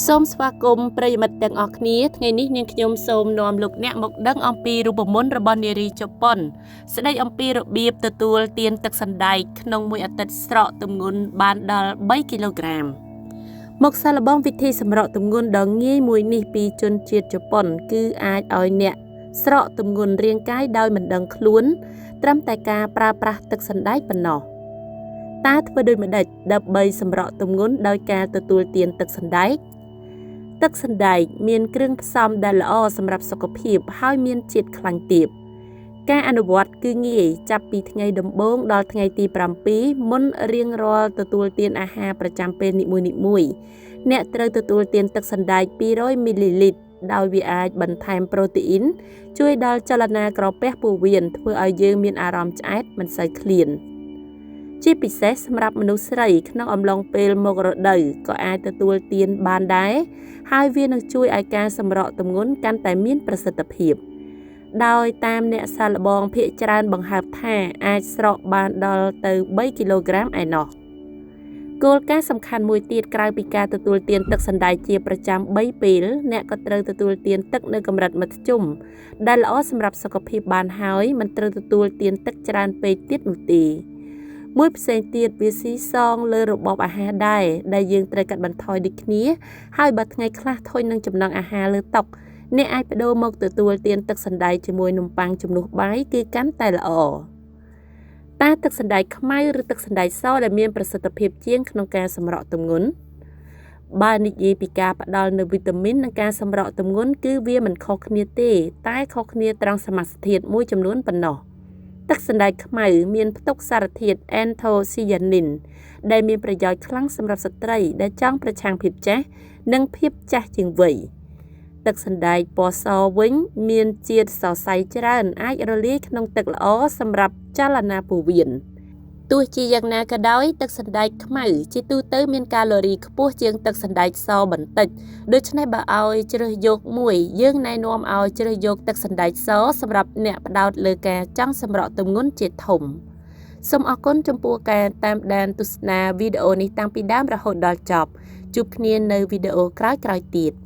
សូមស្វាគមន៍ប្រិយមិត្តទាំងអស់គ្នាថ្ងៃនេះនាងខ្ញុំសូមនាំលោកអ្នកមកដឹងអំពីរូបមន្តរបស់នារីជប៉ុនស្ដីអំពីរបៀបទទួលទានទឹកសណ្តែកក្នុងមួយអាទិត្យស្រកទម្ងន់បានដល់3គីឡូក្រាមមកសាកល្បងវិធីសម្រកទម្ងន់ដ៏ងាយមួយនេះពីជនជាតិជប៉ុនគឺអាចឲ្យអ្នកស្រកទម្ងន់រាងកាយដោយមិនដឹងខ្លួនត្រឹមតែការប្រើប្រាស់ទឹកសណ្តែកប៉ុណ្ណោះតើធ្វើដូចម្តេចដើម្បីសម្រកទម្ងន់ដោយការទទួលទានទឹកសណ្តែកទឹកសណ្តែកមានគ្រឿងផ្សំដែលល្អសម្រាប់សុខភាពហើយមានជាតិខ្លាញ់ទាបការអនុវត្តគឺងាយចាប់ពីថ្ងៃដំបូងដល់ថ្ងៃទី7មុនរៀងរាល់ទទួលទានអាហារប្រចាំពេលនីមួយៗអ្នកត្រូវទទួលទានទឹកសណ្តែក200មីលីលីត្រដោយវាអាចបន្ថែមប្រូតេអ៊ីនជួយដល់ចលនាក្រពះពោះវៀនធ្វើឲ្យយើងមានអារម្មណ៍ឆ្អែតមិនសូវឃ្លានជាពិសេសសម្រាប់មនុស្សស្រីក្នុងអំឡុងពេលមករដូវក៏អាចទទួលទានបានដែរហើយវានឹងជួយឲ្យការសម្រកទម្ងន់កាន់តែមានប្រសិទ្ធភាពដោយតាមអ្នកសាកល្បងភាគច្រើនបង្ហើបថាអាចស្រកបានដល់ទៅ3គីឡូក្រាមឯណោះគោលការណ៍សំខាន់មួយទៀតក្រៅពីការទទួលទានទឹកសណ្តែកជាប្រចាំ3ពេលអ្នកក៏ត្រូវទទួលទានទឹកនៅកម្រិតមធ្យមដែលល្អសម្រាប់សុខភាពបានហើយមិនត្រូវទទួលទានទឹកច្រើនពេកទៀតនោះទេមួយផ្សេងទៀតវាស៊ីសងលើរបបអាហារដែរដែលយើងត្រូវកាត់បន្ថយដូចគ្នាហើយបើថ្ងៃខ្លះធុញនឹងចំណង់អាហារលើតុអ្នកអាចបដូរមកទទួលទានទឹកសណ្តែកជាមួយនំប៉័ងជំនួសបាយគឺកាន់តែល្អតើទឹកសណ្តែកខ្មៅឬទឹកសណ្តែកសដែលមានប្រសិទ្ធភាពជាងក្នុងការសម្រកទម្ងន់បើនិយាយពីការផ្ដល់នូវវីតាមីននិងការសម្រកទម្ងន់គឺវាមិនខុសគ្នាទេតែខុសគ្នាត្រង់សមាសធាតុមួយចំនួនប៉ុណ្ណោះទឹកសណ្តែកខ្មៅមានផ្ទុកសារធាតុ Anthocyanin ដែលមានប្រយោជន៍ខ្លាំងសម្រាប់ស្ត្រីដែលចង់ប្រឆាំងភាពចាស់និងភាពចាស់ជាងវ័យទឹកសណ្តែកពណ៌សវិញមានជាតិសរសៃច្រើនអាចរលាយក្នុងទឹកល្អសម្រាប់ចលនាពោះវៀនទោះជាយ៉ាងណាក៏ដោយទឹកសណ្តែកខ្មៅជាទូទៅមានកាឡូរីខ្ពស់ជាងទឹកសណ្តែកសបន្តិចដូច្នេះបើឲ្យជ្រើសយកមួយយើងណែនាំឲ្យជ្រើសយកទឹកសណ្តែកសសម្រាប់អ្នកផ្ដោតលើការចង់សម្រកទម្ងន់ជាធំសូមអរគុណចំពោះការតាមដានទស្សនាវីដេអូនេះតាំងពីដើមរហូតដល់ចប់ជួបគ្នានៅវីដេអូក្រោយៗទៀត